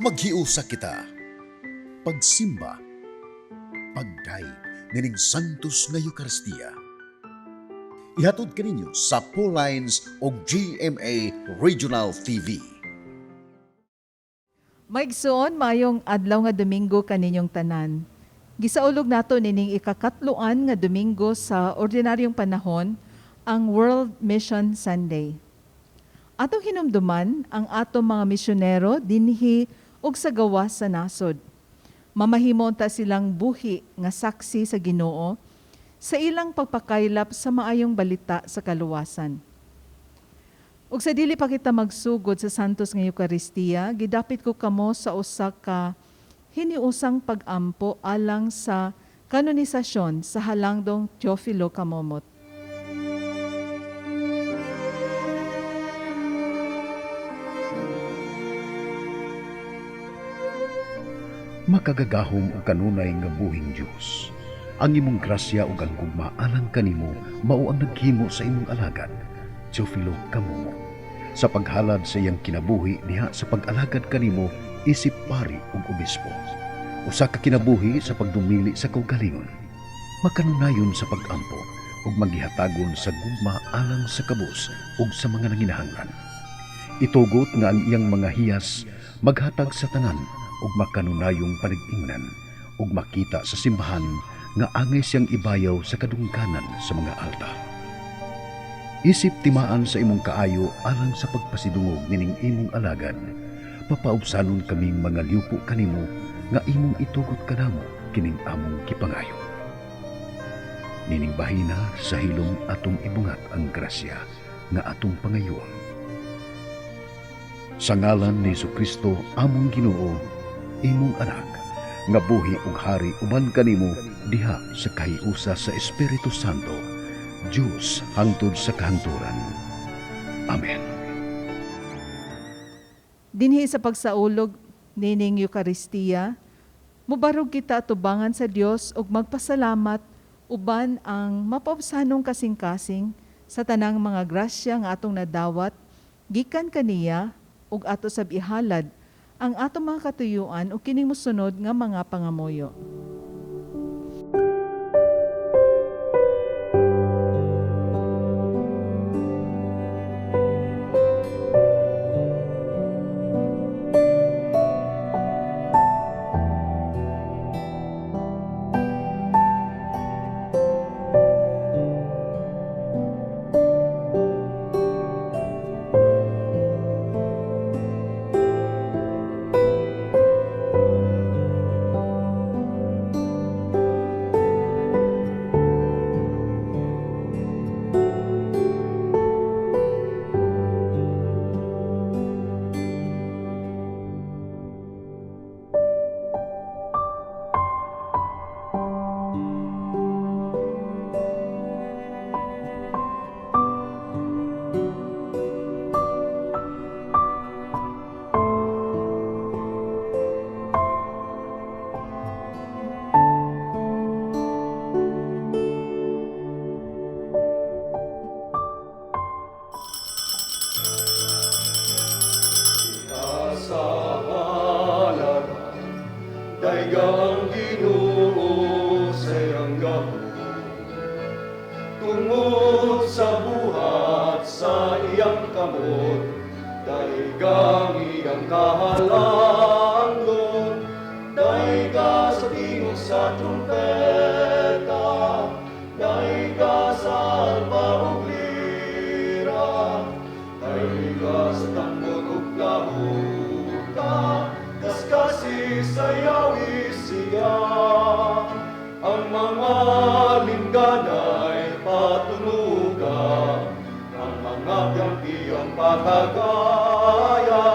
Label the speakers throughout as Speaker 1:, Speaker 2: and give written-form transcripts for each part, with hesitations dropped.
Speaker 1: Maghiusa kita, pagsimba, pagday, nining Santos nga Eucharistia. Ihatod kaninyo sa Paul Lines o GMA Regional TV.
Speaker 2: Maigsoon, mayong adlaw nga Domingo kaninyong tanan. Gisaulog nato nining ikakatluan nga Domingo sa ordinaryong panahon, ang World Mission Sunday. Atong hinumduman ang atong mga misyonero dinhi ug sa gawas sa nasod. Mamahimon ta silang buhi nga saksi sa Ginoo sa ilang pagpakaylap sa maayong balita sa kaluwasan. Ug sa dili pa kita magsugod sa Santos nga Eucharistia, gidapit ko kamo sa usa ka hiniusang pag-ampo alang sa kanonisasyon sa halangdong Teofilo Kamomot.
Speaker 1: Makagagahom o kanunay nga buhing Diyos. Ang imong grasya o ang gugma alang kanimo mao ang naghimo sa imong alagad, Teofilo Kamomot. Sa paghalad sa iyang kinabuhi diha sa pag-alagad kanimo isip pari ug obispo. Usa ka kinabuhi sa pagdumili sa kaugalingon. Makanunayon sa pag-ampo ug maghihatagon sa gugma alang sa kabus ug sa mga nanginahanglan. Itugot nga ang iyang mga hiyas maghatag sa tanan ug makanunayong panig-ingnan ug makita sa simbahan nga angay siyang ibayaw sa kadungkanan sa mga altar. Isip timaan sa imong kaayo alang sa pagpasidungog nining imong alagad. Papaubsanon kaming mga liupo kanimo nga imong itugot kanamo kining among kipangayo. Nining bahina sa hilom atong ibungat ang grasya nga atong pangayoon. Sa ngalan ni Jesucristo among Ginoo, imong anak, nga buhi ug hari uban kanimo diha sa kahiusa sa Espiritu Santo, Diyos hangtod sa kahangturan. Amen.
Speaker 2: Dinhi sa pagsaulog nining Eucharistia, mubarog kita atubangan sa Dios ug magpasalamat uban ang mapaubsanong kasing-kasing sa tanang mga grasya nga atong nadawat gikan kaniya ug ato sab ihalad ang atong mga katuyuan o kining mosunod nga mga pangamuyo.
Speaker 3: Daigang Ginoo sa iyang gahom, tungod sa buhat sa iyang kamot, daigang iyang kahalangdon, daiga sa tingog sa trumpeta, daiga sa alpa ug lira, daiga sa tambon ug gahuta, kasi sayawi siya ang mga lingganay patunugan, ang mga piyang pakagaya,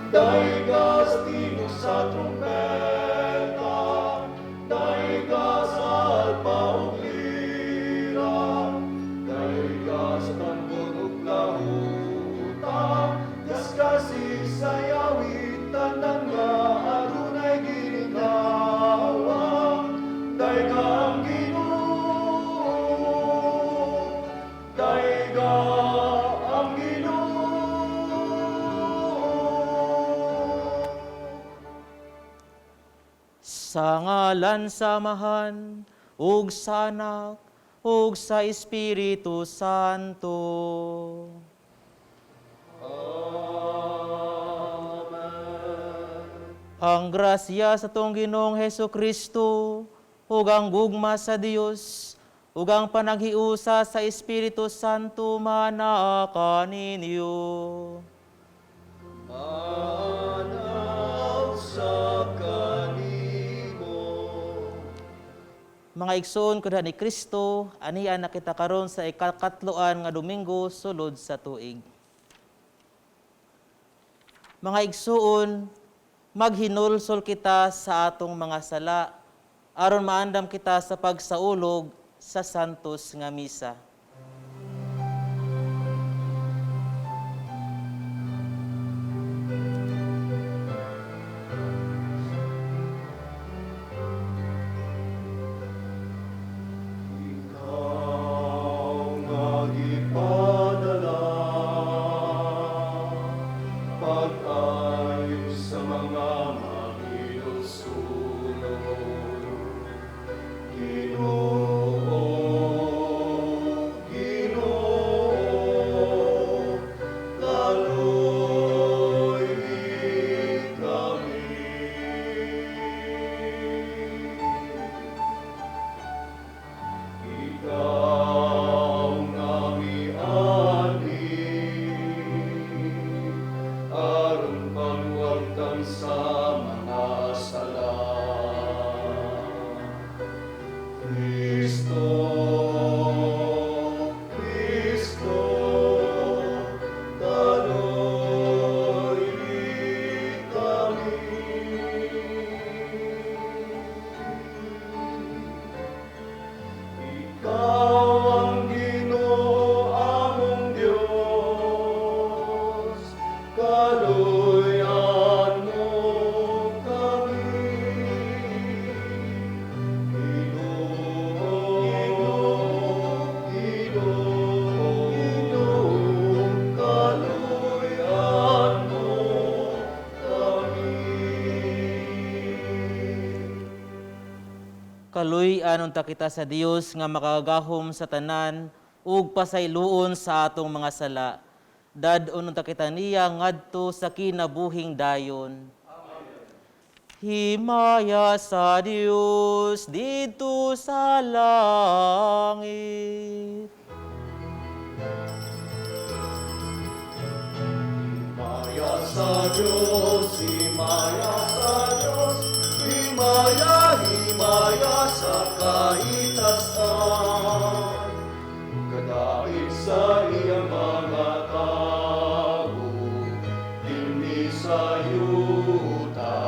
Speaker 3: daiga sa tingog sa trumpeta, daiga sa alpa ug lira, daiga sa tambon ug lahuta, kasi sayawi tanang nga adunay ginikawa, daiga ang Ginoo, daiga ang Ginoo.
Speaker 4: Sa ngalan samahan, ug sa Anak, ug sa Espiritu Santo. Ang grasya sa tong Ginoong Hesukristo, ug ang gugma sa Dios, ug ang panaghiusa sa Espiritu Santo manaa kaninyo.
Speaker 3: Manaw sa kanimo.
Speaker 4: Mga igsoon kada ni Kristo, aniya na kita karon sa ikakatloan nga Domingo sulod sa tuig. Mga igsoon, maghinulsol kita sa atong mga sala aron maandam kita sa pagsaulog sa santos nga misa.
Speaker 3: Ikaw nagipadala, pag-ayos sa mga mahinusunod. Ginoo, Ginoo, laloy kami. Ikaw nami ani, aron paluwagtan sa mga sala. Kristo, Kristo, daloy kami. Ikaw ang Ginoo among Dios, kaluyan mo kami. Ginoo, Ginoo, kaluyan mo kami.
Speaker 4: Kaluy-anon ta kita sa Dios nga makagahom sa tanan ug pasayloon sa atong mga sala. Dad-on ta kita niya ngadto sa kinabuhing dayon. Himaya sa Dios dito sa langit.
Speaker 3: Himaya sa Diyos, himaya sa Diyos, himaya, himaya sa kahitasan. Kadait sa iyang mga tao, dinhi sa yuta.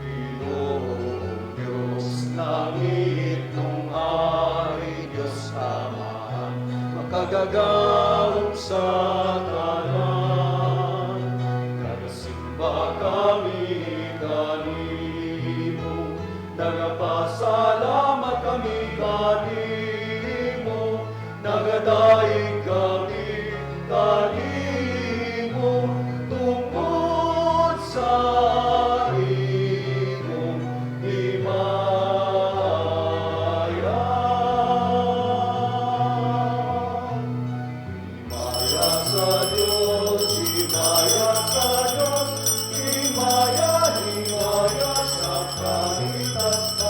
Speaker 3: Ginoong Diyos, langit nung ay Diyos Ama, makagagawang sa tanan. Nagasimba kami kanimo, nagapasalamat kami kanimo, nagadaig kami kanimo, tungkol sa imong himaya. Himaya sa Diyos, himaya sa Diyos, himaya, himaya sa kahitasan.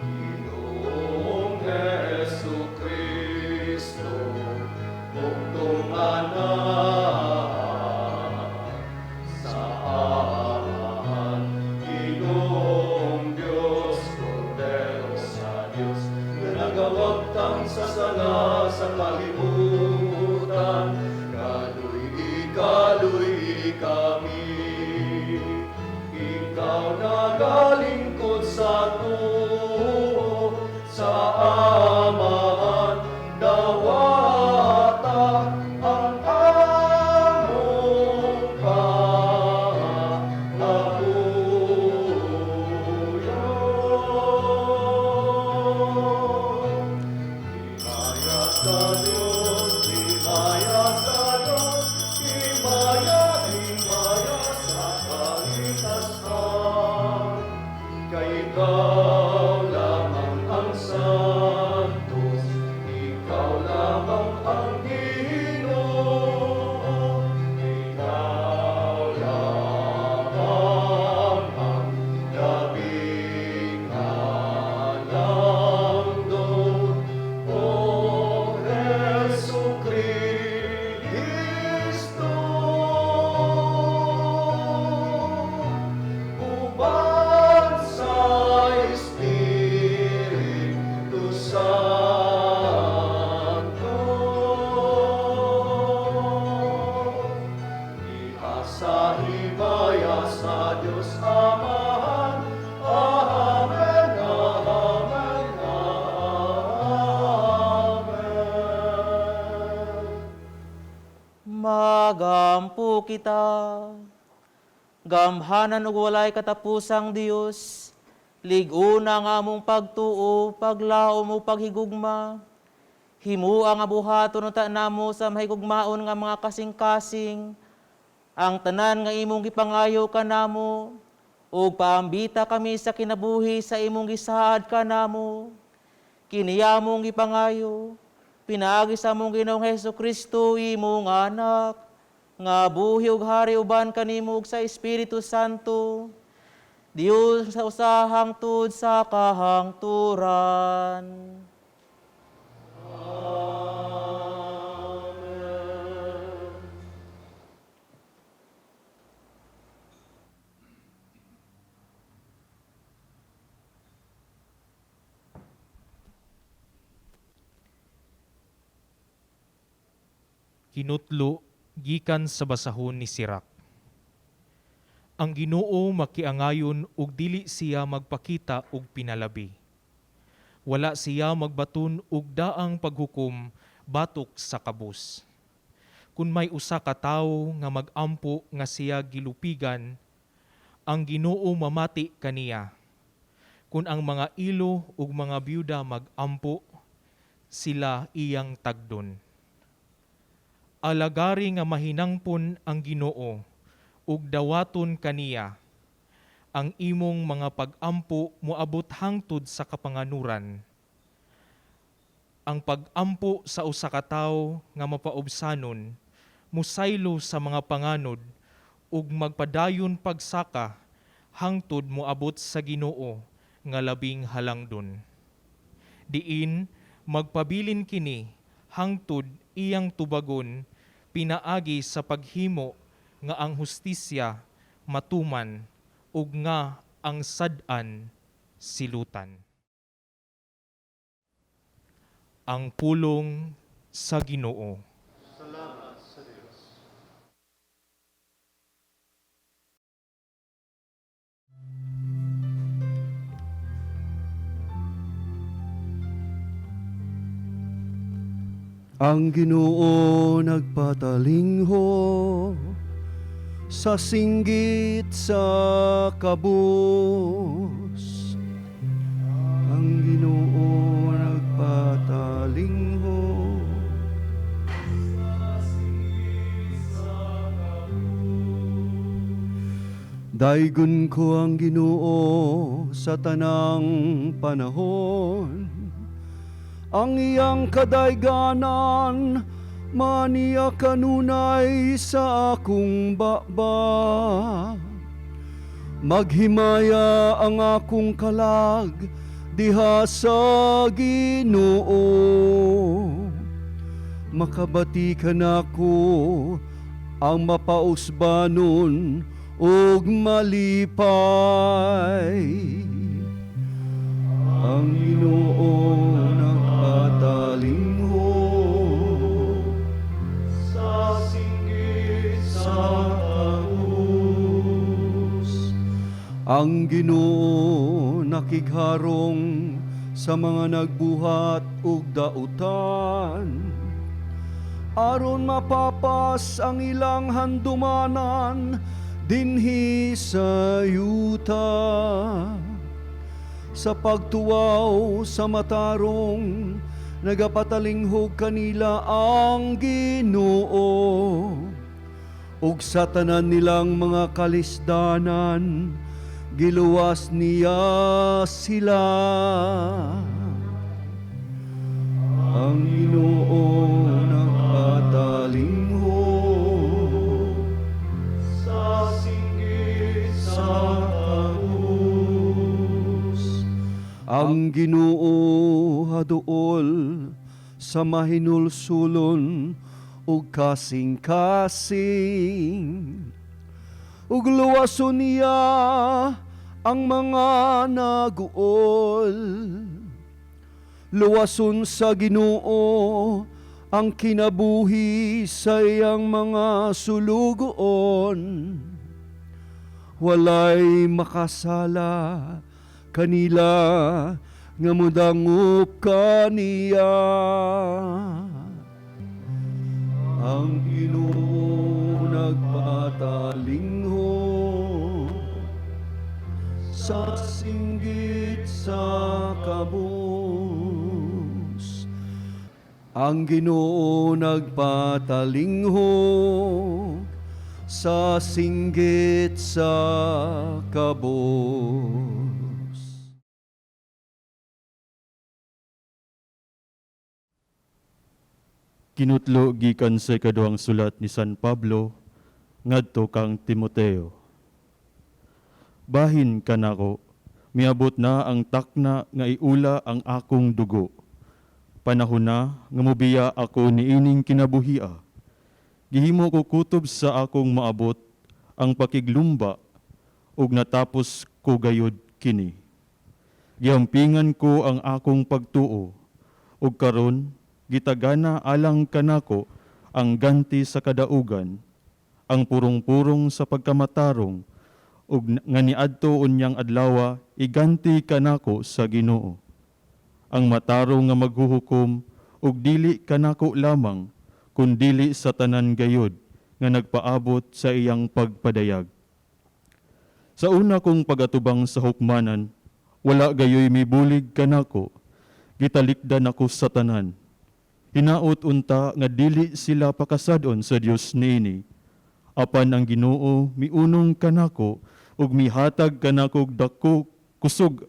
Speaker 3: Ginoong Jesucristo, bugtong anak sa amahan. Ginoong Diyos, Kordero sa Diyos, na nagawagtang sa sala sa kalibutan. Kaluy kami, ikaw nagalingkod sa tuo, sa amahan, dawata ang among pangabuyon. Himaya sa Diyos, himaya sa Diyos, himaya, himaya sa kahitasan. sa Diyos Amahan. Amen, amen, amen.
Speaker 4: Magampo kita. Gamhanan ug walay katapusang Dios, liguna nga among pagtuo, paglaom o paghigugma. Himua nga buhaton unta namo sa mahigugmaon nga mga kasing-kasing, ang tanan nga imong gipangayo kanamo, ug paambita kami sa kinabuhi sa imong gisaad kanamo. Kiniyamong gipangayo, pinaagi sa among Ginoong Hesukristo imong anak, nga buhi ug hari uban kanimo ug sa Espiritu Santo, Dios sa usahang tud sa kahangturan.
Speaker 5: Kinutlo gikan sa basahon ni Sirak. Ang Ginoo makiangayon ug dili siya magpakita og pinalabi. Wala siya magbaton og daang paghukom batok sa kabus. Kung may usa ka tawo nga magampo nga siya gilupigan, ang Ginoo mamati kaniya. Kung ang mga ilo ug mga byuda magampo, sila iyang tagdon. Alagari nga mahinangpon ang Ginoo ug dawaton kaniya. Ang imong mga pag-ampo moabot hangtod sa kapanganuran. Ang pag-ampo sa usa ka tawo nga mapaubsanon musaylo sa mga panganod ug magpadayon pagsaka hangtod moabot sa Ginoo nga labing halangdon. Diin magpabilin kini hangtod iyang tubagon pinaagi sa paghimo nga ang hustisya matuman ug nga ang sad-an silutan. Ang pulong sa Ginoo.
Speaker 3: Salamat sa Diyos.
Speaker 6: Ang Ginoo nagpatalingho sa singgit sa kabus. Ang Ginoo nagpatalingho daygon ko ang Ginoo sa tanang panahon. Ang iyang kadayganan maniya kanunay sa akong baba. Maghimaya ang akong kalag diha sa Ginoo. Makabatikan ako ang mapausbanon ug malipay. Ang Ginoo nagpatalingho
Speaker 3: Sa singgit sa
Speaker 6: kabus. Ang Ginoo nakigharong sa mga nagbuhat ug dautan, aron mapapas ang ilang handumanan dinhi sa yuta. Sa pagtuwaw sa matarong, nagapatalinghog kanila ang Ginoo. Ug sa tanan nilang mga kalisdanan, giluwas niya sila. Ang Ginoo nagpatalingho
Speaker 3: sa singgit sa
Speaker 6: ang Ginoo haduol sa mahinulsulon ug kasing-kasing. Ug luwason niya ang mga naguol. Luwason sa Ginoo ang kinabuhi sa iyang mga sulugoon. walay makasala kanila nga mudangup kaniya. Ang Ginoo nagpatalingho sa singgit sa kabus. Ang Ginoo nagpatalingho sa singgit sa kabus.
Speaker 7: Kinutlo gikan sa ikaduhang sulat ni San Pablo ngadto kang Timoteo. Bahin kanako, miabot na ang takna nga iula ang akong dugo. Panahon na nga mobiya ako niining kinabuhia. Gihimo ko kutob sa akong maabot ang pakiglumba ug natapos ko gayud kini. Gihampingan ko ang akong pagtuo ug karon gitagana alang kanako ang ganti sa kadaugan, ang purong-purong sa pagkamatarong, ug nga niadto unyang adlawa iganti kanako sa Ginoo. Ang matarong nga maghuhukom ug dili kanako lamang, kundili sa tanan gayud nga nagpaabot sa iyang pagpadayag. Sa una kong pagatubang sa hukmanan, wala gayoy mibulig kanako, gitalikdan ako sa tanan. Hinaot unta nga dili sila pakasadon sa Dios niini. Apan ang Ginoo miunong kanako ug mihatag kanako dako kusog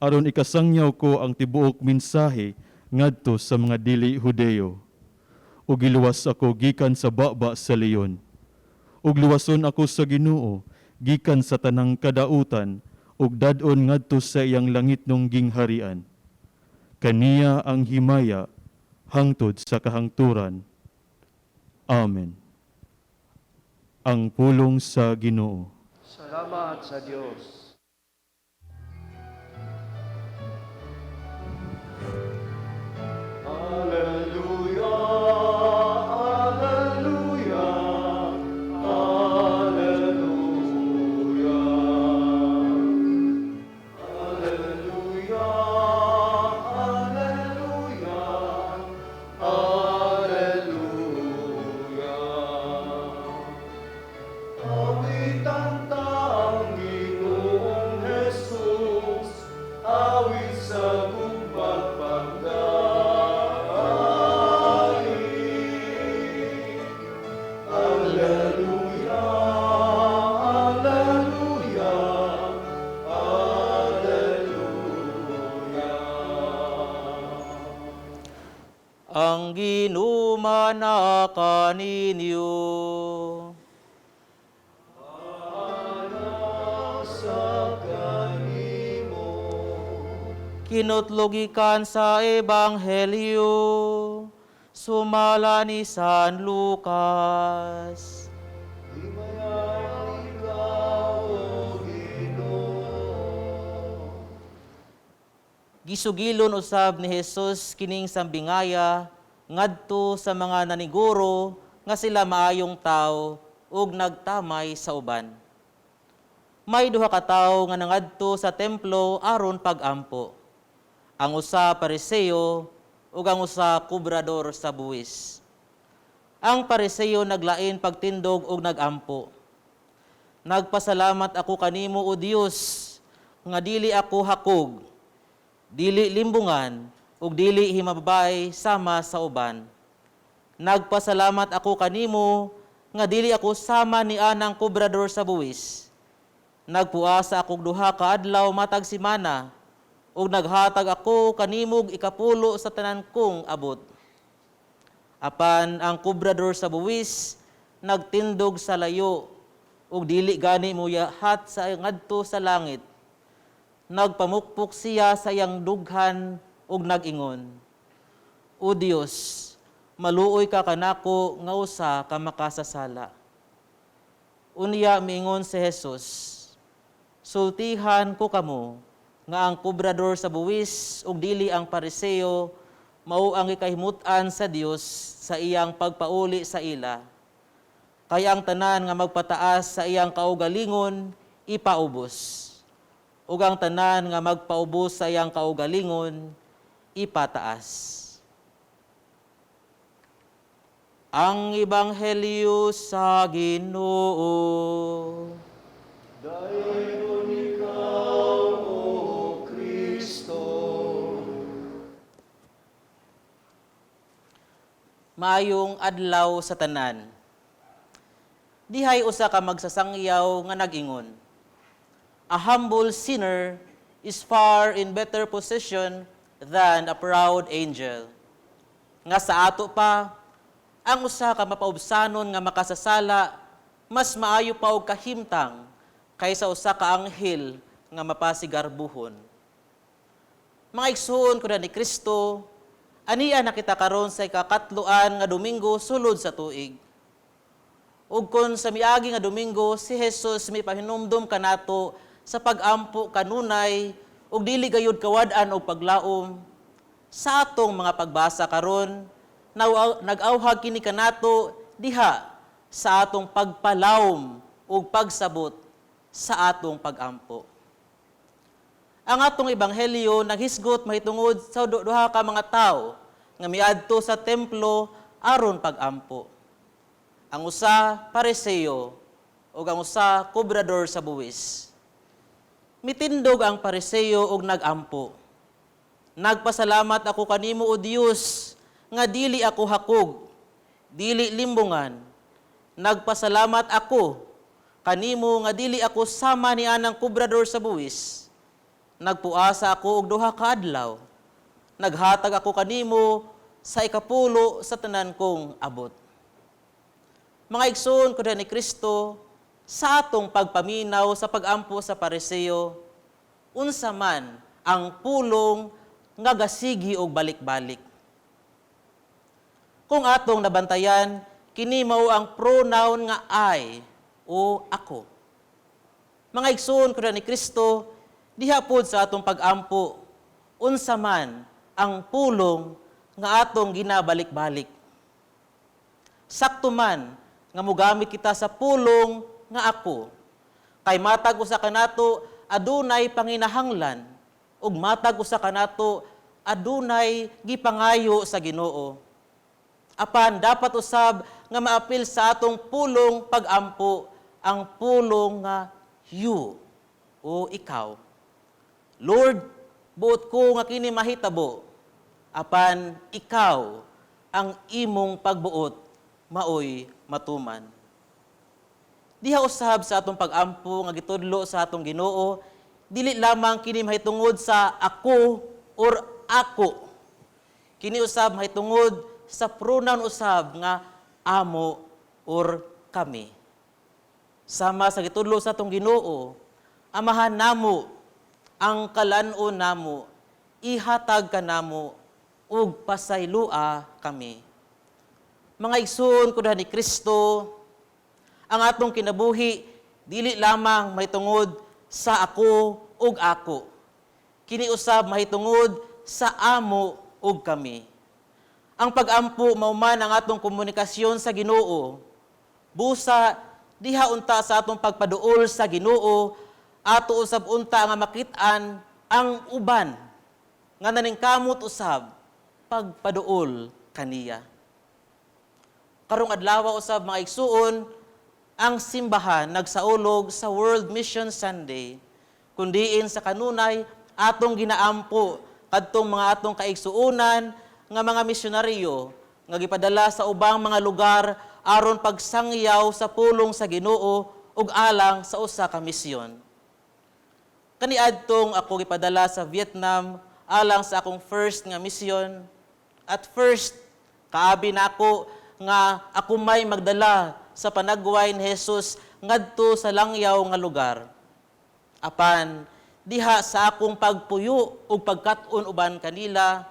Speaker 7: aron ikasangyaw ko ang tibuok mensahe ngadto sa mga dili Hudeo. Ug giluwas ako gikan sa baba sa leyon. Ug luwason ako sa Ginoo gikan sa tanang kadautan ug dad-on ngadto sa iyang langitnong gingharian. Kaniya ang himaya hangtod sa kahangturan. Amen. Ang pulong sa Ginoo.
Speaker 3: Salamat sa Diyos. Alleluia, alleluia, alleluia. Alleluia, alleluia, alleluia. Awitan ta ang Ginoong Jesus, awit sa pagpagdaing. Alleluia, alleluia, alleluia.
Speaker 4: Ang ginumana kaninyo. Kinutlogikan sa Ebanghelyo, sumala ni San Lucas. Gisugilon usab ni Jesus kining sambingaya ngadto sa mga naniguro nga sila maayong tao ug nagtamay sa uban. May duha ka tawo nga nangadto sa templo aron pagampo. Ang usa pariseo ug ang usa kubrador sa buwis. Ang pariseo naglain pagtindog ug nagampo. Nagpasalamat ako kanimo o Dios nga dili ako hakog, dili limbungan ug dili himababay sama sa uban. Nagpasalamat ako kanimo nga dili ako sama ni anang kubrador sa buwis. Nagpuasa akong duha ka adlaw matag semana ug naghatag ako kanimog ikapulo sa tanan kong abot. Apan ang kubrador sa buwis nagtindog sa layo ug dili gani muyahat sa ngadto sa langit. Nagpamukpok siya sa iyang dughan ug nag-ingon, O Dios, maluoy ka kanako nga usa ka makasasala. Unya miingon si Jesus, sultihan ko kamo nga ang kubrador sa buwis ug dili ang pariseo mao ang ikahimutan sa Dios sa iyang pagpauli sa ila. Kaya ang tanan nga magpataas sa iyang kaugalingon ipaubos. Ug ang tanan nga magpaubos sa iyang kaugalingon, ipataas. Ang Ebanghelyo sa Ginoo.
Speaker 3: Dayon ikaw, O Kristo.
Speaker 4: Maayong adlaw sa tanan. Dihay usa ka magsasangyaw nga nag-ingon. A humble sinner is far in better position than a proud angel. Nga sa ato pa, ang usa ka mapaubsanon nga makasasala, mas maayo pa og kahimtang kaysa usa ka anghel nga mapasigarbuhon. Mga igsuon ko ni Kristo, aniya nakita karon sa ikakatloan nga Domingo sulod sa tuig. Ug kon sa miagi nga Domingo, si Jesus may pahinumdom kanato sa pag-ampo kanunay ug dili gayud kawad-an og paglaom. Sa atong mga pagbasa karon, nag-awhag kini kanato diha sa atong pagpalawom ug pagsabot sa atong pag-ampo. Ang atong ebanghelyo naghisgot mahitungod sa duha ka mga tawo nga miadto sa templo aron pag-ampo. Ang usa Pariseo ug ang usa kobrador sa buwis. Mitindog ang Pariseo ug nag-ampo. Nagpasalamat ako kanimo o Dios nga dili ako hakog, dili limbungan. Nagpasalamat ako kanimo nga dili ako sama ni anang kobrador sa buwis. Nagpuasa ako og duha ka adlaw. Naghatag ako kanimo sa ikapulo sa tanan kong abot. Mga igsoon ko ni Kristo, sa atong pagpaminaw sa pag-ampo sa Pariseo, unsa man ang pulong nga gasigi og balik-balik. Kung atong nabantayan, kini mao ang pronoun nga I o ako. Mga igsoon ko ni Kristo, diha pod sa atong pag-ampo, unsa man ang pulong nga atong ginabalik-balik. Sakto man nga mogamit kita sa pulong nga ako, kay matag usa kanato adunay panginahanglan ug matag usa kanato adunay gipangayo sa Ginoo. Apan dapat usab nga maapil sa atong pulong pag-ampo ang pulong nga you o ikaw. Lord, buot ko nga kini mahitabo, apan ikaw ang imong pagbuot maoy matuman. Diha usab sa atong pag-ampo nga gitudlo sa atong Ginoo, dili lamang kini mahitungod sa ako or ako. Kini usab mahitungod sa pronoun usab nga amo or kami. Sama sa gitudlo sa atong Ginoo, amahan namo ang kalan-on namo, ihatag ka namo, ug pasaylua kami. Mga igsoon ko ni Kristo, ang atong kinabuhi, dili lamang mahitungod sa ako ug ako. Kini usab mahitungod sa amo ug kami. Ang pag-ampo mao man ang atong komunikasyon sa Ginoo. Busa diha unta sa atong pagpaduol sa Ginoo, ato usab unta nga makit-an ang uban nga naningkamot usab pagpaduol kaniya. Karong adlaw usab mga igsuon, ang simbahan nagsaulog sa World Mission Sunday kundiin sa kanunay atong ginaampo kadtong mga atong kaigsuonan nga mga misyonaryo nga gipadala sa ubang mga lugar aron pagsangyaw sa pulong sa Ginoo ug alang sa usa ka misyon. Kaniadtong ako gipadala sa Vietnam alang sa akong first nga misyon. At first, kaabi na ako nga ako may magdala sa panagway ni Jesus ngadto sa langyaw nga lugar. Apan, diha sa akong pagpuyo ug pagkat-on uban kanila,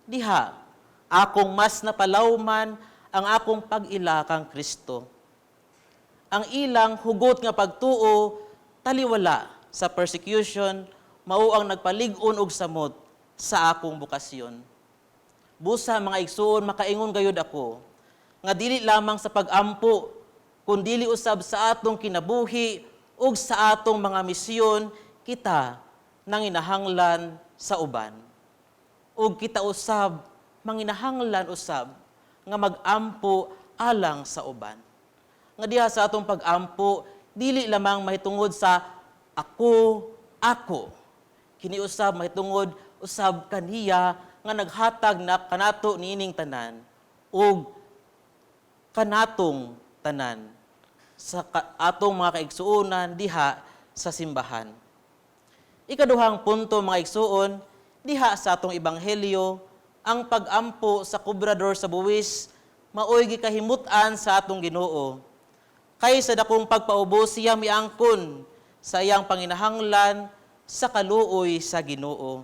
Speaker 4: diha akong mas napalawman ang akong pag-ila kang Kristo. Ang ilang hugot nga pagtuo taliwala sa persecution, mao ang nagpalig-on og samot sa akong bukasyon. Busa mga igsuon, makaingon gayud ako, nga dili lamang sa pag-ampo, kung dili usab sa atong kinabuhi ug sa atong mga misyon kita nanginahanglan sa uban. Ug kita usab manginahanglan usab nga mag-ampo alang sa uban. Nga diha sa atong pag-ampo dili lamang mahitungod sa ako, kini usab mahitungod usab kaniya nga naghatag na kanato niining tanan ug kanatong tanan sa atong mga kaigsuonan diha sa simbahan. Ikaduhang punto mga igsuon, diha sa atong ebanghelyo, ang pag-ampo sa kubrador sa buwis maoy gikahimutan sa atong Ginoo. Kay sa dakong pagpaubos siya miangkon sa iyang panginahanglan sa kaluoy sa Ginoo.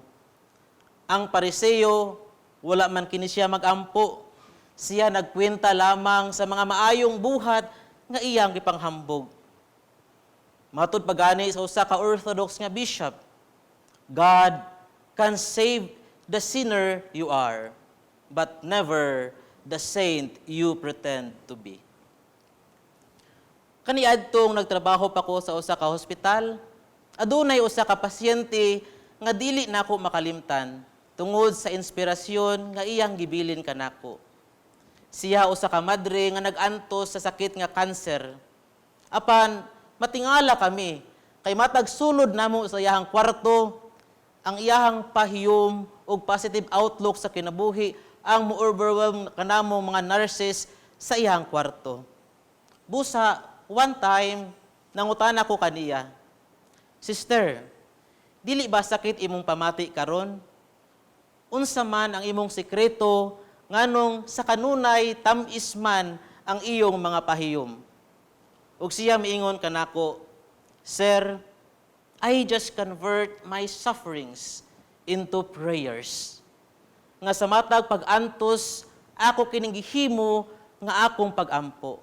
Speaker 4: Ang Pariseo wala man kini siya mag-ampo. Siya nagkwenta lamang sa mga maayong buhat nga iyang gipanghambog. Matud pagani sa usa ka Orthodox nga bishop, God can save the sinner you are, but never the saint you pretend to be. Kaniadtong nagtrabaho pa ko sa usa ka hospital, adunay usa ka pasyente nga dili nako makalimtan tungod sa inspirasyon nga iyang gibilin kanako. Siya usa ka madre nga nag-antos sa sakit nga kanser. Apan matingala kami kay matag sulod namo sa iyahang kwarto ang iyahang pahiyom ug positive outlook sa kinabuhi ang mo-overwhelm kanamo mga nurses sa iyahang kwarto. Busa, one time, nangutana ko kaniya, Sister, dili ba sakit imong pamati karon? Unsa man ang imong sekreto nganong sa kanunay tamis man ang iyong mga pahiyom? Ug siya miingon kanako, Sir, I just convert my sufferings into prayers. Nga sa matag pag-antos, ako kining gihimo nga akong pag-ampo.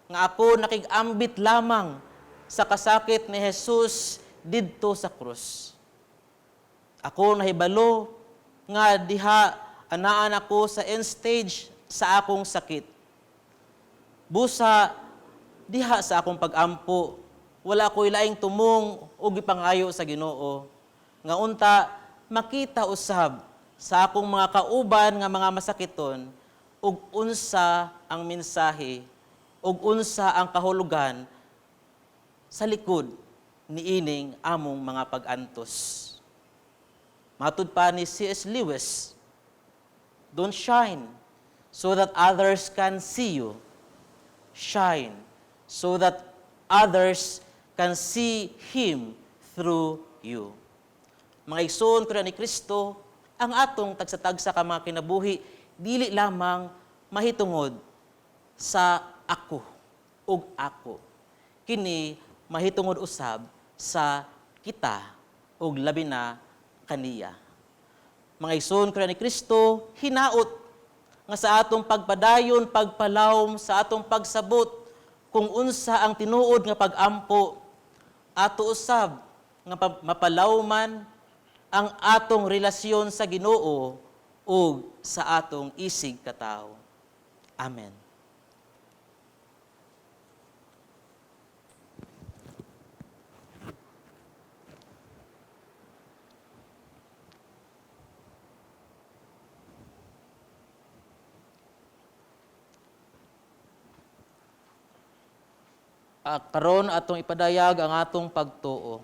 Speaker 4: Nga ako nakig-ambit lamang sa kasakit ni Jesus didto sa krus. Ako nahibalo nga diha anaan ako sa end stage sa akong sakit. Busa diha sa akong pag-ampo, wala ko'y laing tumong o gipangayo sa Ginoo. Nga unta, makita usab sa akong mga kauban nga mga masakiton, ug unsa ang mensahe, ug unsa ang kahulugan sa likod ni ining among mga pag-antos. Matud pa ni C.S. Lewis, don't shine so that others can see you. Shine so that others can see Him through you. Mga igsoon ko na ni Kristo, ang atong tagsa-tagsa ka mga kinabuhi, dili lamang mahitungod sa ako ug ako. Kini mahitungod usab sa kita ug labi na kaniya. Mga igsoon ko na ni Kristo, hinaot nga sa atong pagpadayon, pagpalawom, sa atong pagsabot, kung unsa ang tinuod nga pag-ampo, ato usab nga mapalawman ang atong relasyon sa Ginoo ug sa atong isig katawo. Amen. Karon atong ipadayag ang atong pagtuo.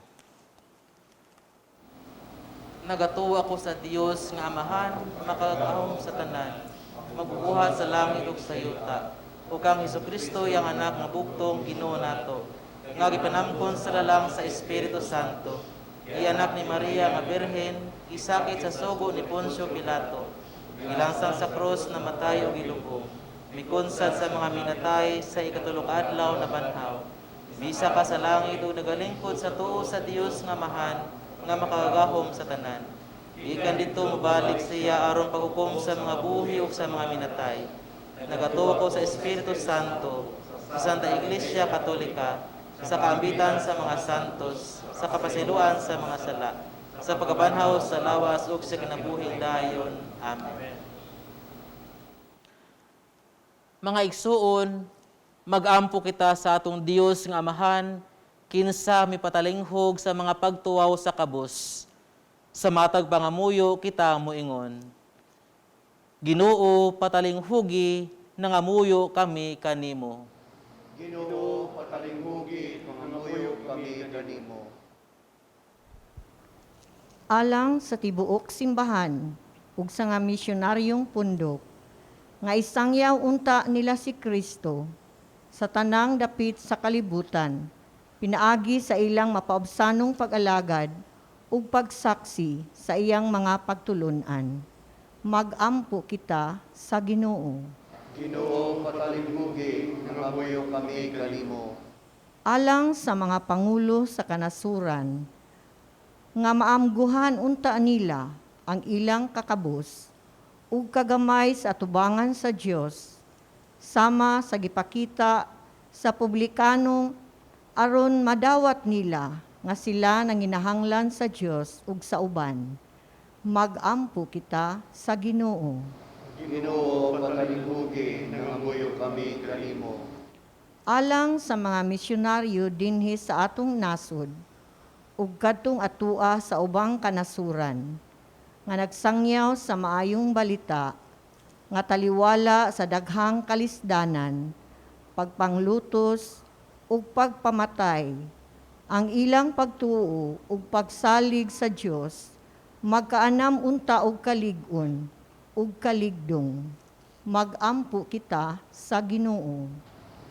Speaker 4: Nagatuo ako sa Dios nga Amahan, makagahom sa tanan, magbubuhat sa langit ug sa yuta, ug kang Hesukristo yang anak nga bugtong Ginoo nato, nga gipanamkon sa lalang sa Espiritu Santo, ianak ni Maria nga Birhen, gisakit sa sugo ni Poncio Pilato, gilansang sa krus na matay ug gilubong, mikunsad sa mga minatay sa ikatulok adlaw na banhaw. Bisa ka sa langit ug nagalingkod sa tuo sa Dios nga Amahan, nga makagahom sa tanan. Ikan dito mabalik siya aron paghukom sa mga buhi ug sa mga minatay. Nagatuo ko sa Espiritu Santo, sa Santa Iglesia Katolika, sa kaambitan sa mga santos, sa kapasiluan sa mga sala, sa pagkabanhaw sa lawas ug sa kinabuhing dayon. Amen. Mga igsuon, mag-ampo kita sa atong Dios nga Amahan, kinsa mi patalinghog sa mga pagtuwaw sa kabus, sa matag pangamuyo kita moingon. Ginoo patalinghugi nangamuyo kami kanimo.
Speaker 3: Ginoo, patalinghugi, mangamuyo kami kanimo.
Speaker 8: Alang sa tibuok simbahan ug sa nga misyonaryong pundok nga isangyaw unta nila si Kristo sa tanang dapit sa kalibutan, pinaagi sa ilang mapaubsanong pag-alagad ug pagsaksi sa iyang mga pagtulunan. Magampo kita sa Ginoo.
Speaker 3: Ginoo, patalinghugi, nangamuyo kami kanimo.
Speaker 8: Alang sa mga pangulo sa kanasuran, nga maamguhan unta nila ang ilang kakabus ug kagamay sa atubangan sa Dios sama sa gipakita sa publikanong aron madawat nila nga sila nanginahanglan sa Dios ug sa uban. Magampo kita sa Ginoo.
Speaker 3: Ginoo, patalinghugi, nangamuyo kami kanimo.
Speaker 8: Alang sa mga misyonaryo dinhi sa atong nasod ug kadtong atua sa ubang kanasuran nga nagsangyaw sa maayong balita nga taliwala sa daghang kalisdanan, pagpanglutos ug pagpamatay, ang ilang pagtuo ug pagsalig sa Dios magkaanam unta og kalig-on ug kaligdong. Magampo kita sa Ginoo.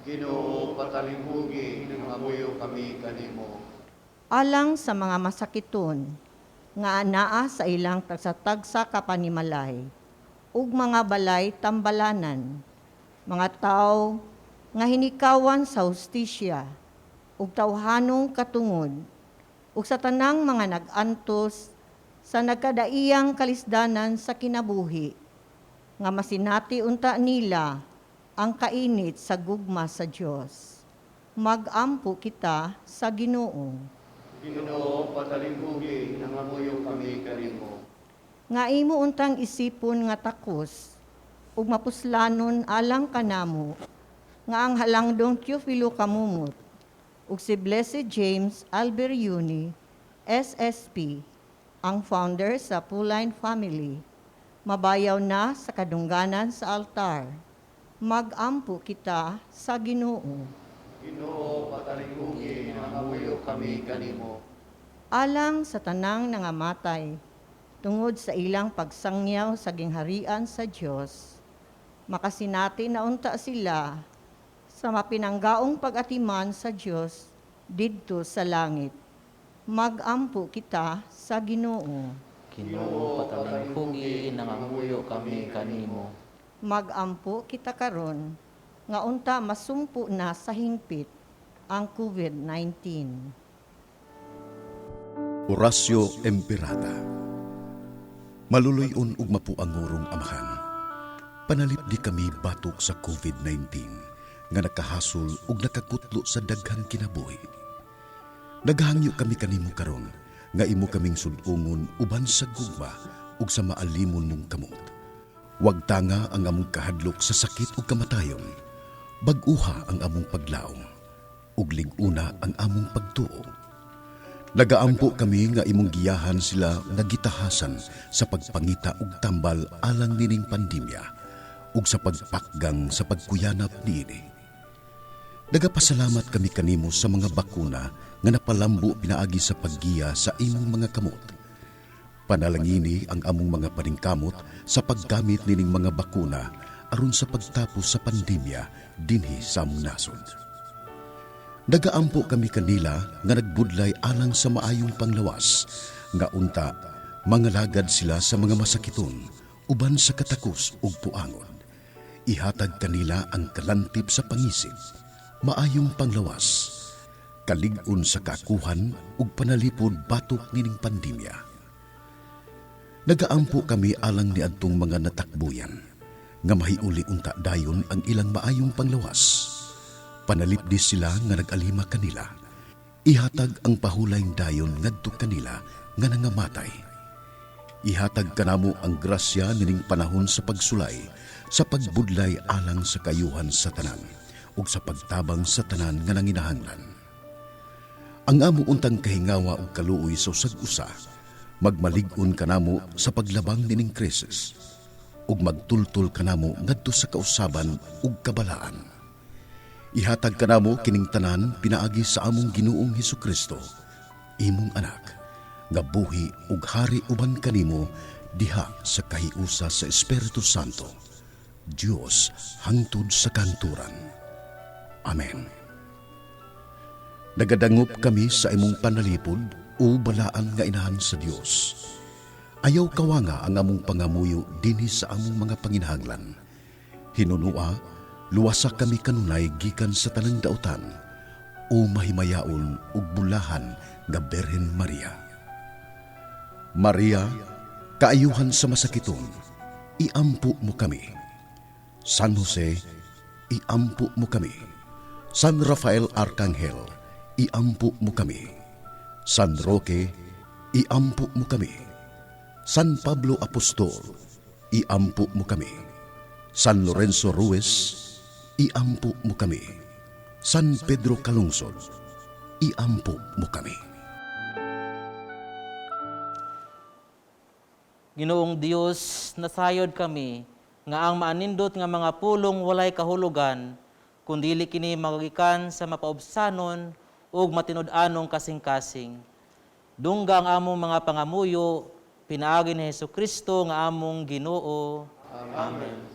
Speaker 3: Ginoo, patalinghugi, nangamuyo kami kanimo.
Speaker 8: Alang sa mga masakiton nga anaa sa ilang tagsa-tagsa kapanimalay ug mga balay tambalanan, mga tao nga hinikawan sa hustisya ug tawhanong katungod ug sa tanang mga nag-antos sa nagkadaiyang kalisdanan sa kinabuhi nga masinati unta nila ang kainit sa gugma sa Dios. Magampo kita sa Ginoo.
Speaker 3: Ginoo, patalinghugi, nangamuyo kami kanimo.
Speaker 8: Nga imo untang isipon nga takos ug mapuslanon alang kanamo nga ang halangdong Teofilo Kamumot ug si Blessed James Alberiuni, SSP, ang founder sa Pauline Family, mabayaw na sa kadungganan sa altar. Magampo kita sa Ginoo.
Speaker 3: Ginoo, patalinghugi, nangamuyo kami kanimo.
Speaker 8: Alang sa tanang nangamatay, tungod sa ilang pagsangyaw sa gingharian sa Dios, makasinati na unta sila sa mapinanggaong pag-atiman sa Dios didto sa langit. Magampo kita sa Ginoo.
Speaker 4: Ginoo patalinghugi nangamuyo kami kanimo.
Speaker 8: Magampo kita karon nga unta masumpo na sa hingpit ang COVID-19.
Speaker 1: Orasyo Emperata. Maluloy-on ug mapuangurong amahan. Panalip di kami batok sa COVID-19 nga nakahasol ug nakakutlo sa daghang kinabuhi. Naghangyo kami kanimo karon nga imo kaming sud-ungon uban sa gugma ug sa maalimon mong kamot. Wag tanga ang among kahadlok sa sakit ug kamatayon. Bag-uha ang among paglaom ug lig-una ang among pagtuo. Nagaampo kami nga imong giyahan sila nga gitahasan sa pagpangita ug tambal alang nining pandemya ug sa pagpakgang sa pagkuyanap niini. Nagapasalamat kami kanimo sa mga bakuna nga napalambo pinaagi sa paggiya sa imong mga kamot. Panalangini ang among mga paningkamot sa paggamit nining mga bakuna aron sa pagtapos sa pandemya dinhi sa among nasod. Nagaampo kami kanila nga nagbudlay alang sa maayong panglawas, nga unta mangalagad sila sa mga masakiton, uban sa katakos ug puangon. Ihatag kanila ang kalantip sa pangisip, maayong panglawas, kalig-on sa kakuhan ug panalipod batok nining pandemya. Nagaampo kami alang ni adtong mga natakbuyan, nga mahiuli unta dayon ang ilang maayong panglawas. Panalipdi sila nga nag-alima kanila. Ihatag ang pahulayng dayon ngadto kanila nga nangamatay. Ihatag kanamo ang grasya nining panahon sa pagsulay, sa pagbudlay alang sa kayuhan sa tanan, ug sa pagtabang sa tanan nga nanginahanglan. Ang amo untang kahingawa ug kaluoy sa usag-usa, magmalig-on kanamo sa paglabang nining krisis, ug magtultol kanamo ngadto sa kausaban ug kabalaan. Ihatag kanamo kining tanan pinaagi sa among Ginoong Hesukristo, imong anak, nga buhi ug hari uban kanimo diha sa kahiusa sa Espiritu Santo, Dios hangtod sa kanturan. Amen. Nagadangop kami sa imong panalipod o balaan nga inahan sa Dios. Ayaw kawanga ang among pangamuyo dinhi sa among mga panginahanglan. Hinunua, luwasa kami kanunay gikan sa tanang dautan o mahimayaon ug bulahan nga Berhen Maria. Maria, kaayuhan sa masakiton, iampo mo kami. San Jose, iampo mo kami. San Rafael Arcangel, iampo mo kami. San Roque, iampo mo kami. San Pablo Apostol, iampo mo kami. San Lorenzo Ruiz, iampo mo kami. San Pedro Calungsod, iampo mo kami.
Speaker 4: Ginoong Dios, nasayod kami nga ang maanindot nga mga pulong walay kahulugan, kundili kini magagikan sa mapaubsanon ug matinud-anong kasing-kasing. Dungga ang among mga pangamuyo, pinaagi ni Hesukristo nga among Ginoo. Amen.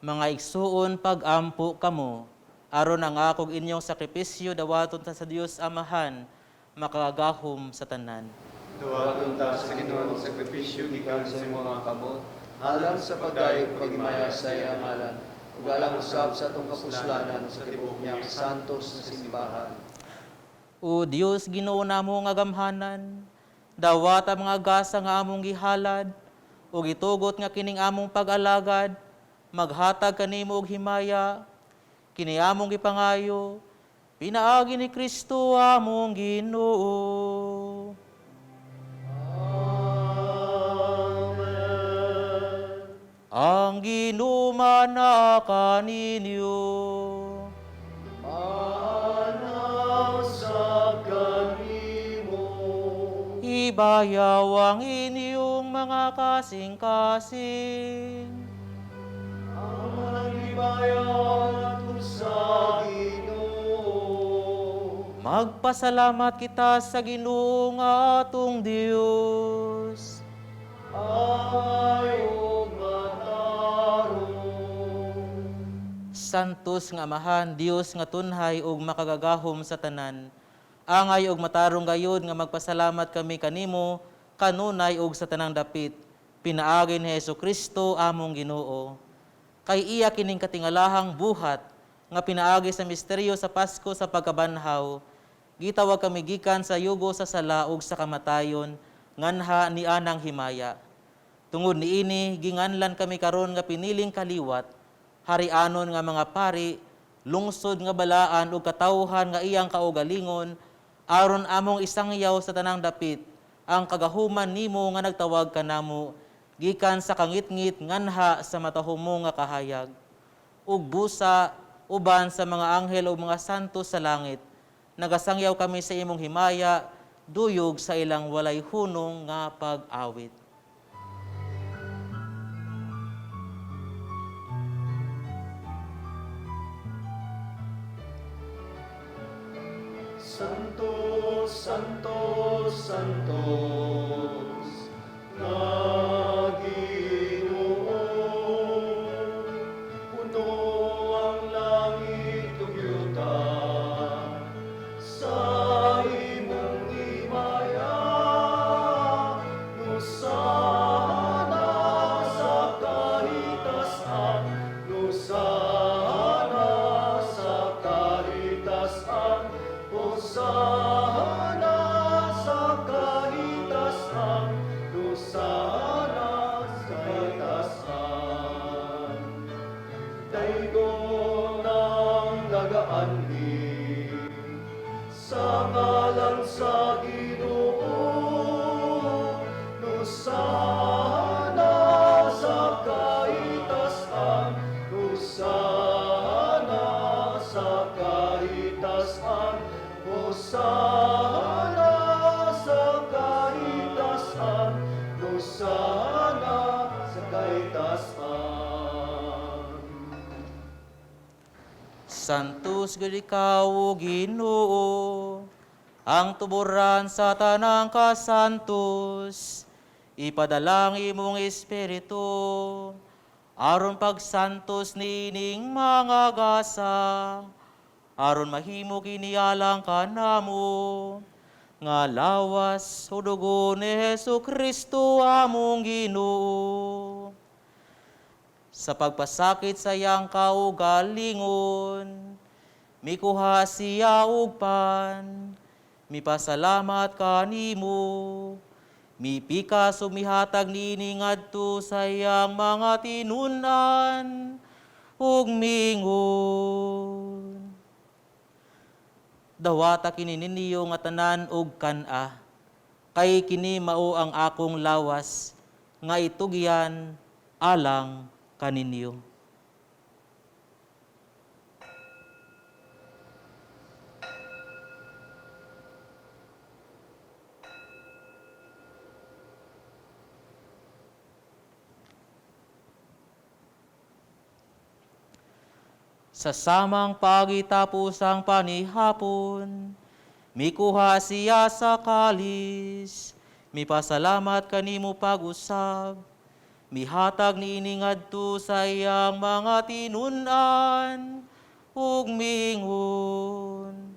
Speaker 4: Mga igsuon pag-ampo kamo, aron ang akog inyong sakripisyo dawaton ta sa Dios Amahan, makagahom sa tanan.
Speaker 3: Duwaton ta sa Ginoong sakripisyo gikan sa imong mga kamot, alang sa pagdayeg pagimaya sa iyang ngalan, ug alang usab sa atong kapuslanan sa tibuok niyang santos na simbahan.
Speaker 4: O Dios, Ginoo namo nga gamhanan, dawat ang mga gasa nga among gihalad, ug itugot nga kining among pag-alagad, maghatag kanimo og himaya, kini among gipangayo, pinaagi ni Kristo among Ginoo. Amen. Ang Ginoo mana kaninyo.
Speaker 3: Manaw sa kanimo.
Speaker 4: Ibayaw ang inyong mga kasing-kasing. Magpasalamat kita sa Ginoo nga atong Dios.
Speaker 3: Ayaw matarong.
Speaker 4: Santos nga Amahan, Dios nga tunhay ug makagagahom sa tanan. Angay ug matarong gayud nga magpasalamat kami kanimo kanunay ug sa tanang dapit. Pinaagi ni Hesukristo among Ginoo. Kay iya kining katingalahang buhat nga pinaagi sa misteryo sa Pasko sa pagkabanhaw, gitawag kami gikan sa yugo sa sala ug sa kamatayon, nganha ni anang himaya. Tungod niini ginganlan kami karon nga piniling kaliwat, harianon nga mga pari, lungsod nga balaan ug katawhan nga iyang kaugalingon, aron among isangyaw sa tanang dapit ang kagahuman nimo nga nagtawag kanamo gikan sa kangitngit nganha sa matahumo nga kahayag. Ug busa uban sa mga anghel o mga santo sa langit, nagasangyaw kami sa imong himaya, duyog sa ilang walay hunong nga pag-awit.
Speaker 3: Santo, Santo, Santos, na Ginoo, puno ang langit ug yuta sa imong himaya, nusana sa kahitasan, nusana sa kahitasan, Hosana sa kahitasan, Hosana sa kahitasan. Daygon ang lagaanhin sa ngalan sa Ginoo, Hosana sa kahitasan, Hosana sa kahitasan, Hosana sa kahitasan, Hosana sa kahitasan.
Speaker 4: Santos gid ikaw, O Ginoo, ang tuburan sa tanang kasantos, ipadala ang imong espiritu, aron pagsantos nining mga gasa, aron mahimo kinialang kanamo, nga lawas o dugo ni Jesucristo among Ginoo. Sa pagpasakit sa iyang kaugalingon, mikuha siya og pan, mipasalamat kanimo, mipikas o mihatag nini ngadto sa iyang mga tinunan ug mingon. Dawata kini ninyo nga tanan og kan-a, kay kini mao ang akong lawas nga itugyan alang kaninyo. Sa samang pagitapos ang panihapon, mikuha siya sa kalis, mipasalamat kanimo pag-usab, mihatag niini ngadto sa iyang mga tinunan ug mingon.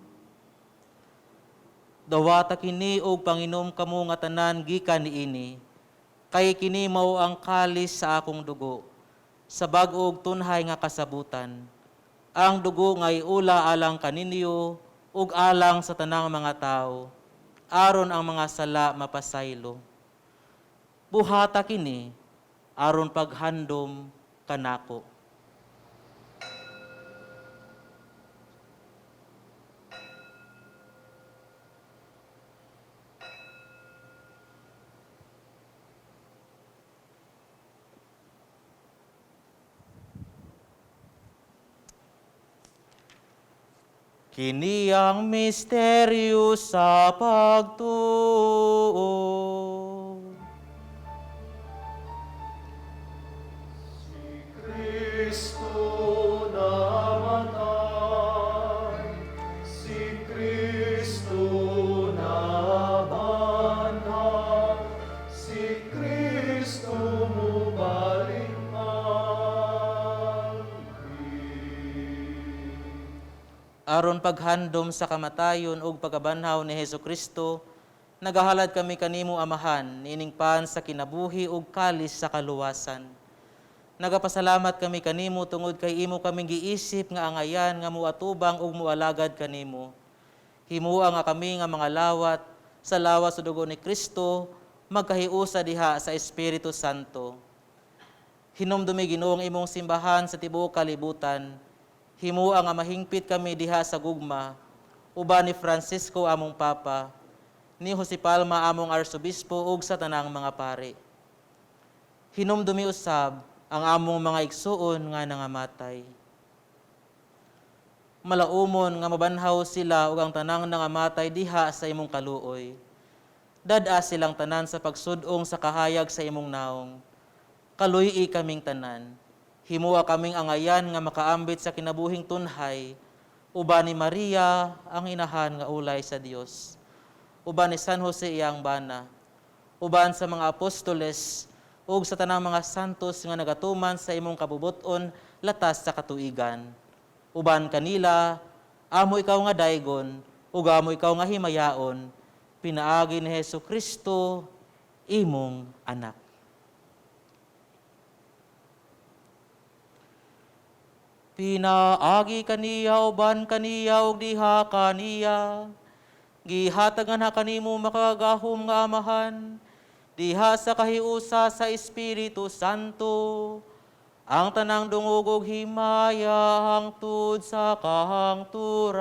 Speaker 4: Dawata kini og panginom kamo nga tanan gikan niini, kay kini mao ang kalis sa akong dugo, sa bag-og tunhay nga kasabutan. Ang dugo nga iula alang kaninyo ug alang sa tanang mga tao, aron ang mga sala mapasaylo. Buhata kini aron paghandom kanako. Kini ang misteryo sa pagtuo.
Speaker 3: Kristo namatay, si Kristo nabanhaw, si Kristo mubaling
Speaker 4: Aron paghandom sa kamatayon ug pagabanhaw ni Hesukristo, nagahalad kami kanimo amahan, nining pan sa kinabuhi ug kalis sa kaluwasan. Nagapasalamat kami kanimo tungod kay imo kaming giisip nga angayan nga muatubang ug mualagad kanimo. Himuha nga kami nga mga lawat sa lawas sa dugo ni Kristo magkahiusa diha sa Espiritu Santo. Hinumdumi Ginoong imong simbahan sa tibuok kalibutan, himuang nga mahingpit kami diha sa gugma, uban ni Francisco among Papa, ni Jose Palma among Arsobispo ug sa tanang mga pari. Hinumdumi usab ang among mga igsuon nga nangamatay. Malaumon nga mabanhaw sila ug ang tanang nangamatay diha sa imong kaluoy. Dad-a silang tanan sa pagsudong sa kahayag sa imong naong. Kaluy-i kaming tanan. Himua kaming angayan nga makaambit sa kinabuhing tunhay, uban ni Maria ang inahan nga ulay sa Dios, uban ni San Jose iyang bana, uban sa mga apostoles, ug sa tanang mga santos nga nagatuman sa imong kabubuton latas sa katuigan. Uban kanila, amo ikaw nga daygon, ug amo ikaw nga himayaon, pinaagi ni Hesukristo, imong anak. Pinaagi kaniya uban kaniya ug diha kaniya. Gihatagan ha kanimo makagahom nga amahan, diha sa kahiusa sa Espiritu Santo, ang tanang dungog ug himaya hangtod sa kahangturan.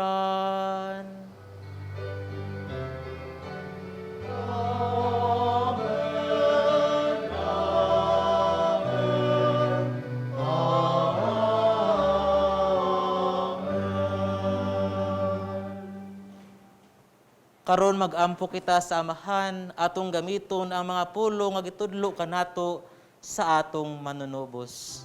Speaker 4: Karon mag-ampo kita sa amahan, atong gamiton ang mga pulo nga gitudlo kanato sa atong manunubos.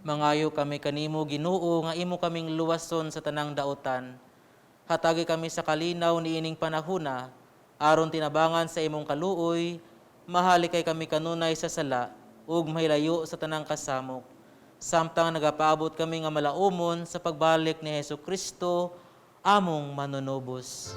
Speaker 4: Mangayo kami kanimo Ginoo nga imo kaming luwason sa tanang daotan. Hatagi kami sa kalinaw niining panahona, aron tinabangan sa imong kaluoy, mahali kay kami kanunay sa sala, ug mahilayo sa tanang kasamok. Samtang nagapaabot kami nga malaumon sa pagbalik ni Hesukristo, among manunubos.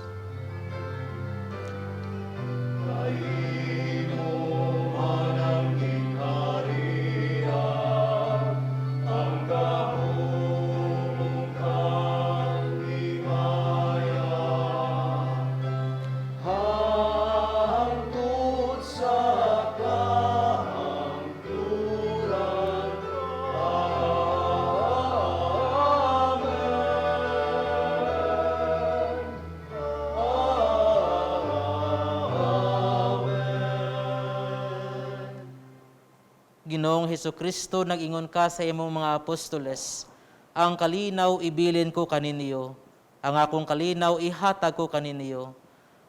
Speaker 4: Ginoong Hesukristo, nag-ingon ka sa imong mga apostoles, ang kalinaw ibilin ko kaninyo, ang akong kalinaw ihatag ko kaninyo.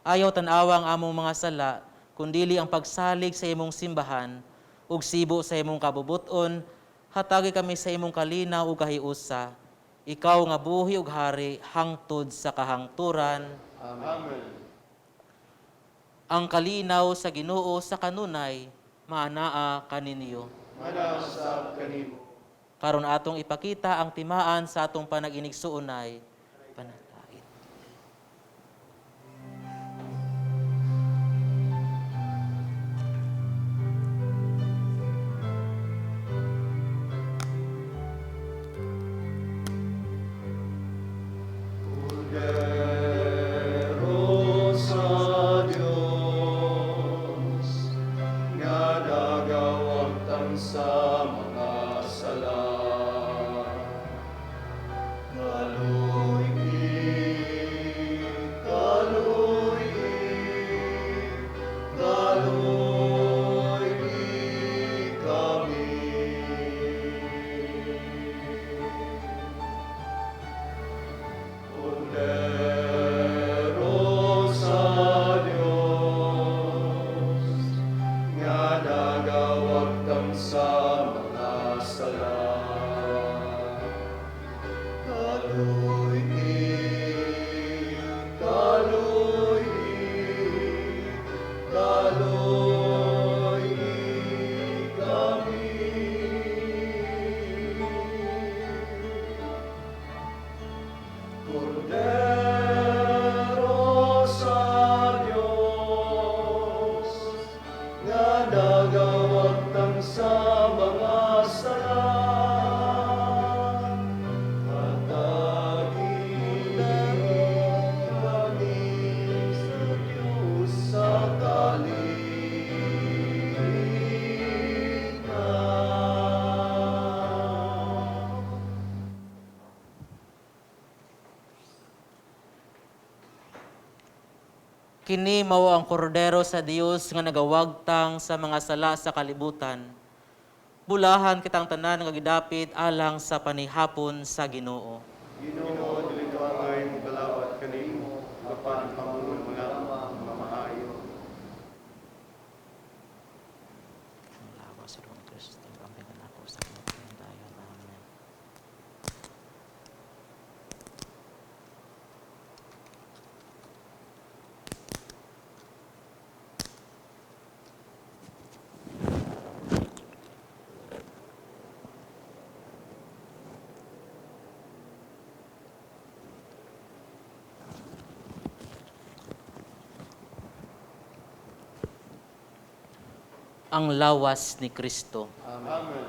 Speaker 4: Ayaw tanawang among mga sala, kundili ang pagsalig sa imong simbahan, ug sibo sa imong kabubuton, hatagi kami sa imong kalinaw ug kahiusa. Ikaw nga buhi ug hari, hangtod sa kahangturan.
Speaker 3: Amen.
Speaker 4: Ang kalinaw sa Ginoo sa kanunay, maanaa kaninyo.
Speaker 3: Manasab kanimo.
Speaker 4: Karon atong ipakita ang timaan sa atong panag-inigsuunay. Panatain.
Speaker 3: Cordero sa Dios, nga nagawag tansa mga sala. Kaluy kami. Cordero sa Dios, nga nagawag tansa mga sala. Kaluy kami. Cordero sa Dios, nga nagawag tansa mga sala. Hatagi kami sa Diyos sa kaligtasan.
Speaker 4: Kini mao ang kordero sa Dios nga nagawagtang sa mga sala sa kalibutan. Bulahan kitang tanan nga gidapit alang sa panihapon sa Ginoo.
Speaker 3: Ginoo, dili ka ngay balawat kanimo, apan pamungon mo lamang mamaayo.
Speaker 4: Lawas sa Rong Kristo, pampigan ako sa dayon. Amen. Ang lawas ni Kristo.
Speaker 3: Amen.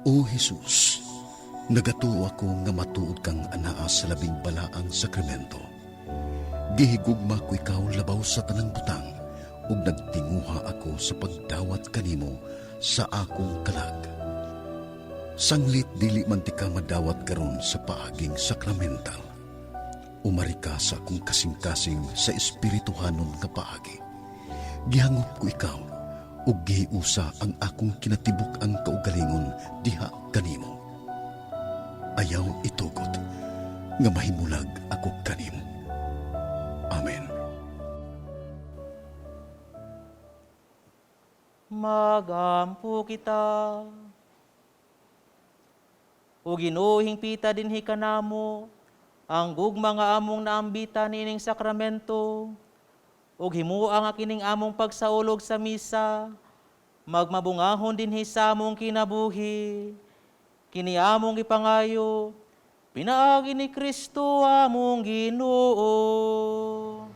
Speaker 1: O Jesus, nagatuo ako nga matuod kang anaa sa labing balaang sakramento. Gihigugma ko ikaw labaw sa tanang butang, ug nagtinguha ako sa pagdawat kanimo sa akong kalag. Sanglit dili man ti ka madawat karon sa paaging sakramental. Umari ka sa akong kasing-kasing sa espirituhanon nga paagi. Gihangop ko ikaw, ug gihiusa ang akong kinatibuk ang kaugalingon diha kanimo. Ayaw itugot, nga mahimulag ako kanimo. Amen.
Speaker 4: Magampo kita. O ginuhing pita dinhi kanamo, ang gugma nga among naambita nining sakramento, ug himuang kining among pagsaulog sa misa, magmabungahon dinhi sa among kinabuhi, kini among ipangayo, pinaagi ni Kristo among Ginoo.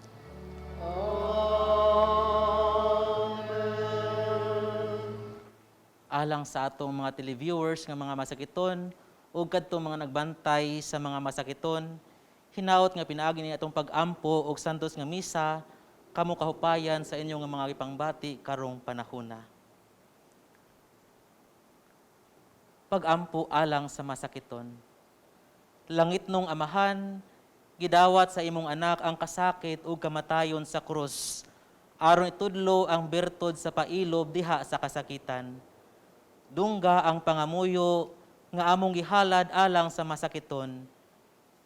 Speaker 4: Alang sa atong mga televiewers nga mga masakiton, ug kadtong mga nagbantay sa mga masakiton, hinaot nga pinaagi ni atong pag-ampo og santos nga misa, kamo kahupayan sa inyong mga ipangbati karong panahona. Pag-ampo alang sa masakiton. Langit nung amahan, gidawat sa imong anak ang kasakit ug kamatayon sa krus, aron itudlo ang bertod sa pailob diha sa kasakitan. Dungga ang pangamuyo nga among gihalad alang sa masakiton.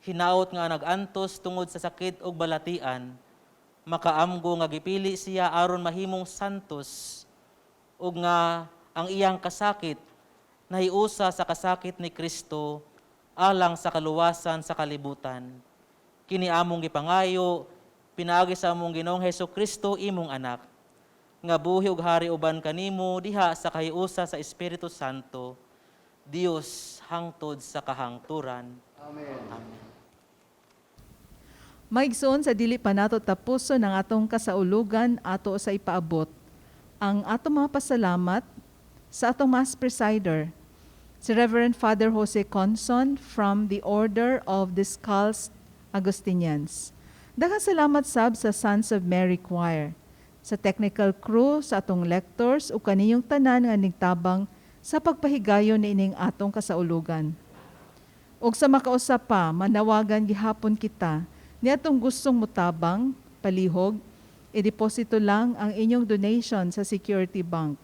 Speaker 4: hinaot nga nagantos tungod sa sakit ug balatian, makaamgo nga gipili siya aron mahimong santos, ug nga ang iyang kasakit nahiusa sa kasakit ni Kristo alang sa kaluwasan sa kalibutan. Kini among gipangayo, pinaagi sa among Ginoong Hesukristo imong anak, nga buhi ug hari uban kanimo diha sa kahiusa sa Espiritu Santo, Dios hangtod sa kahangturan.
Speaker 3: Amen.
Speaker 4: Amen.
Speaker 2: Maigsoon sa dili pa nato tapuso ng atong kasaulugan ato sa ipaabot ang atong mga pasalamat sa atong Mass Presider, si Reverend Father Jose Conson from the Order of Descalzed Augustinians. Daghang salamat sab sa Sons of Mary Choir, sa technical crew, sa atong lectors ug kaniyong tanan nga nigtabang sa pagpahigayon niining atong kasaulugan. Ug sa makausap pa, manawagan gihapon kita ni atong gustong mutabang, palihog, i-deposito lang ang inyong donation sa Security Bank.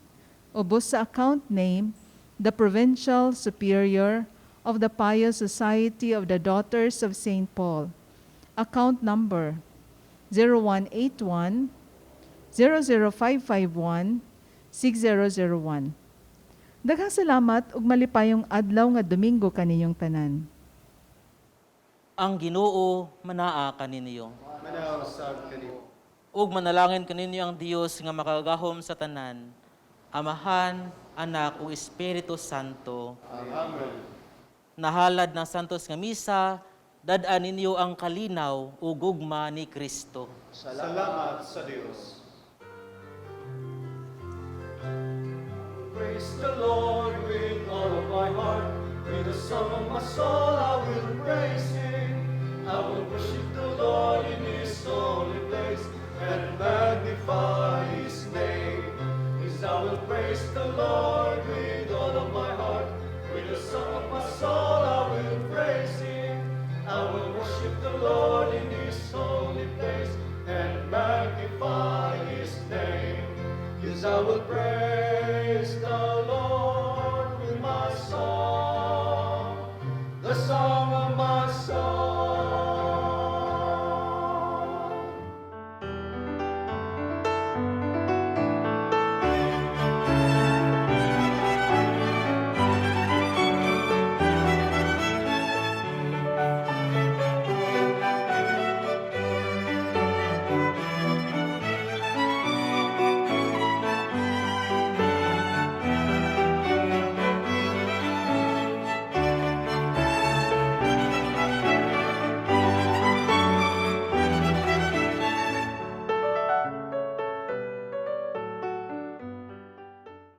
Speaker 2: Ubos sa account name, the Provincial Superior of the Pious Society of the Daughters of St. Paul. Account number 0181 00551 6001. Daghang salamat ug malipayong adlaw nga Domingo kaninyong tanan.
Speaker 4: Ang Ginoo manaa kaninyo.
Speaker 3: Manaw sa kanimo.
Speaker 4: Ug manalangin kaninyo ang Dios nga makagahom sa tanan, Amahan, Anak ug Espiritu Santo.
Speaker 3: Amen.
Speaker 4: Nahalad ng santos nga misa, dad-an ninyo ang kalinaw ug gugma ni Kristo.
Speaker 3: Salamat sa Diyos. Praise the Lord with all of my heart. With the song of my soul I will praise Him. I will worship the Lord in His holy place and magnify His name. Yes, I will praise the Lord with all of my heart. With the song of my soul I will praise Him. I will worship the Lord in His holy place and magnify His name. Yes, I will praise the Lord with my song, the song of my soul.